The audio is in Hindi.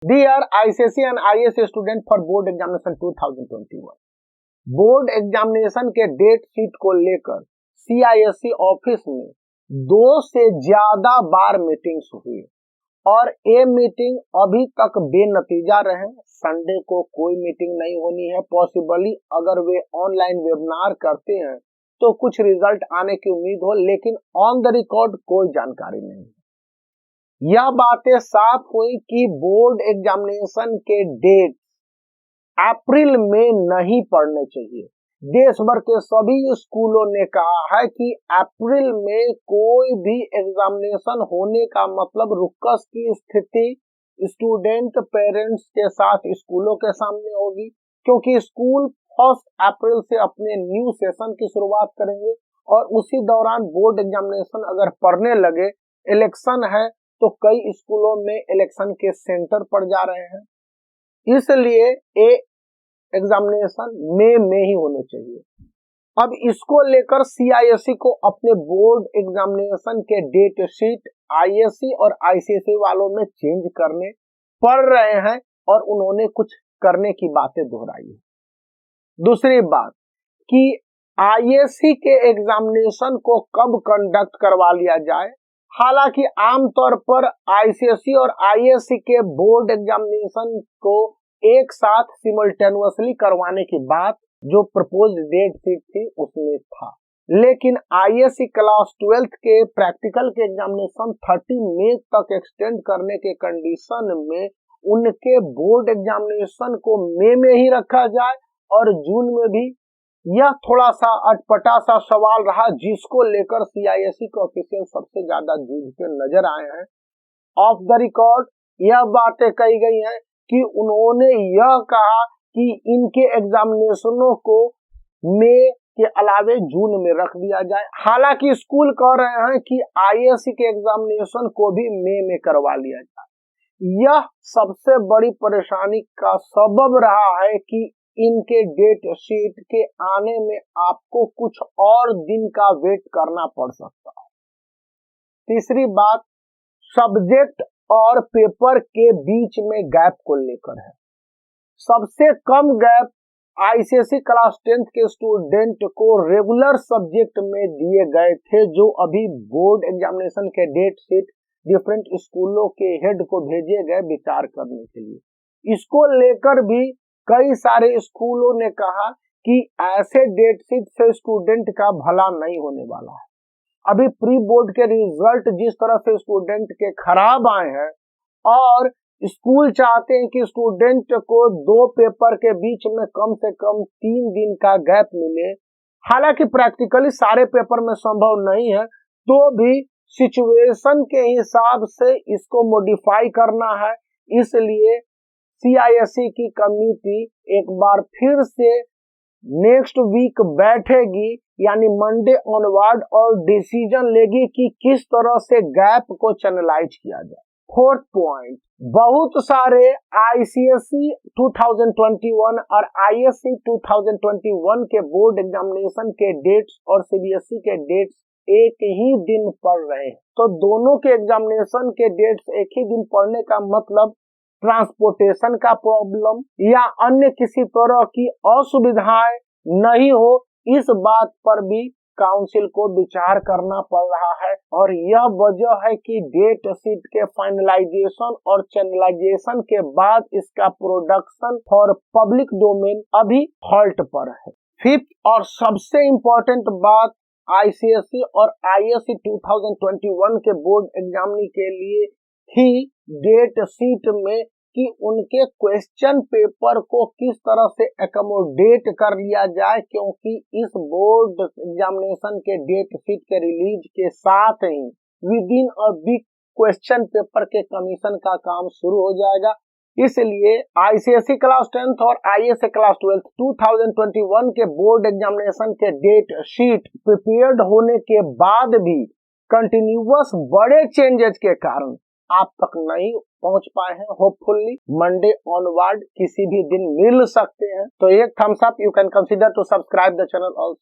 Dear ICSE and IAS student for board examination 2021, board examination के डेट शीट को लेकर CISE ऑफिस में 2 से ज्यादा बार मीटिंग्स हुई और ये मीटिंग अभी तक बेनतीजा रहे। संडे को कोई मीटिंग नहीं होनी है। पॉसिबली अगर वे ऑनलाइन वेबिनार करते हैं तो कुछ रिजल्ट आने की उम्मीद हो, लेकिन ऑन द रिकॉर्ड कोई जानकारी नहीं। यह बातें साफ हुई कि बोर्ड एग्जामिनेशन के डेट अप्रैल में नहीं पड़ने चाहिए। देश भर के सभी स्कूलों ने कहा है कि अप्रैल में कोई भी एग्जामिनेशन होने का मतलब रुकस की स्थिति स्टूडेंट पेरेंट्स के साथ स्कूलों के सामने होगी, क्योंकि स्कूल 1 अप्रैल से अपने न्यू सेशन की शुरुआत करेंगे और उसी दौरान बोर्ड एग्जामिनेशन अगर पढ़ने लगे, इलेक्शन है तो कई स्कूलों में इलेक्शन के सेंटर पड़ जा रहे हैं। इसलिए ये एग्जामिनेशन मई में ही होने चाहिए। अब इसको लेकर CISE को अपने बोर्ड एग्जामिनेशन के डेट शीट ISE और ICSE वालों में चेंज करने पड़ रहे हैं और उन्होंने कुछ करने की बातें दोहराई है। दूसरी बात कि ISE के एग्जामिनेशन को कब कंडक्ट करवा लिया जाए। हालांकि आमतौर पर ICSE और ISE के बोर्ड एग्जामिनेशन को एक साथ सिमल्टेनियसली करवाने की बात जो प्रपोज्ड डेट शीट थी उसमें था, लेकिन ISE क्लास 12th के प्रैक्टिकल के एग्जामिनेशन 30 मई तक एक्सटेंड करने के कंडीशन में उनके बोर्ड एग्जामिनेशन को मई में ही रखा जाए और जून में भी। यह थोड़ा सा अटपटा सा सवाल रहा, जिसको लेकर CISE के ऑफिशियल सबसे ज्यादा जूझते नजर आए हैं। ऑफ द रिकॉर्ड यह बातें कही गई हैं कि उन्होंने यह कहा कि इनके एग्जामिनेशनों को मई के अलावे जून में रख दिया जाए। हालांकि स्कूल कह रहे हैं कि ISE के एग्जामिनेशन को भी मई में करवा लिया जाए। यह सबसे बड़ी परेशानी का सबब रहा है कि इनके डेट शीट के आने में आपको कुछ और दिन का वेट करना पड़ सकता है। तीसरी बात सब्जेक्ट और पेपर के बीच में गैप को लेकर है। सबसे कम गैप ICSE क्लास 10th के स्टूडेंट को रेगुलर सब्जेक्ट में दिए गए थे, जो अभी बोर्ड एग्जामिनेशन के डेट शीट डिफरेंट स्कूलों के हेड को भेजे गए विचार करने के लिए। इसको लेकर भी कई सारे स्कूलों ने कहा कि ऐसे डेट शीट से स्टूडेंट का भला नहीं होने वाला है। अभी प्री बोर्ड के रिजल्ट जिस तरह से स्टूडेंट के खराब आए हैं और स्कूल चाहते हैं कि स्टूडेंट को 2 पेपर के बीच में कम से कम 3 दिन का गैप मिले। हालांकि प्रैक्टिकली सारे पेपर में संभव नहीं है, तो भी सिचुएशन के हिसाब से इसको मॉडिफाई करना है। इसलिए CISE की कमिटी एक बार फिर से नेक्स्ट वीक बैठेगी, यानी मंडे ऑनवर्ड, और डिसीजन लेगी कि किस तरह से गैप को चैनलाइज किया जाए। 4th पॉइंट, बहुत सारे ICSE 2021 और ISE 2021 के बोर्ड एग्जामिनेशन के डेट्स और CBSE के डेट्स एक ही दिन पड़ रहे हैं। तो दोनों के एग्जामिनेशन के डेट्स एक ही दिन पढ़ने का मतलब ट्रांसपोर्टेशन का प्रॉब्लम या अन्य किसी तरह की असुविधाएं नहीं हो, इस बात पर भी काउंसिल को विचार करना पड़ रहा है। और यह वजह है कि डेट शीट के फाइनलाइजेशन और चैनलाइजेशन के बाद इसका प्रोडक्शन फॉर पब्लिक डोमेन अभी हॉल्ट पर है। 5th और सबसे इम्पोर्टेंट बात ICSE और ISE 2021 के बोर्ड एग्जाम के लिए ही डेट शीट में कि उनके क्वेश्चन पेपर को किस तरह से एकोमोडेट कर लिया जाए, क्योंकि इस बोर्ड एग्जामिनेशन के डेट शीट के रिलीज के साथ ही within a week question paper के कमीशन का काम शुरू हो जाएगा। इसलिए ICSE क्लास 10th और ISE क्लास 12th 2021 के बोर्ड एग्जामिनेशन के डेट शीट प्रिपेयर्ड होने के बाद भी कंटिन्यूअस बड़े चेंजेस के कारण आप तक नहीं पहुंच पाए हैं। होपफुली मंडे ऑनवर्ड किसी भी दिन मिल सकते हैं। तो एक thumbs up, you can consider to subscribe the channel also.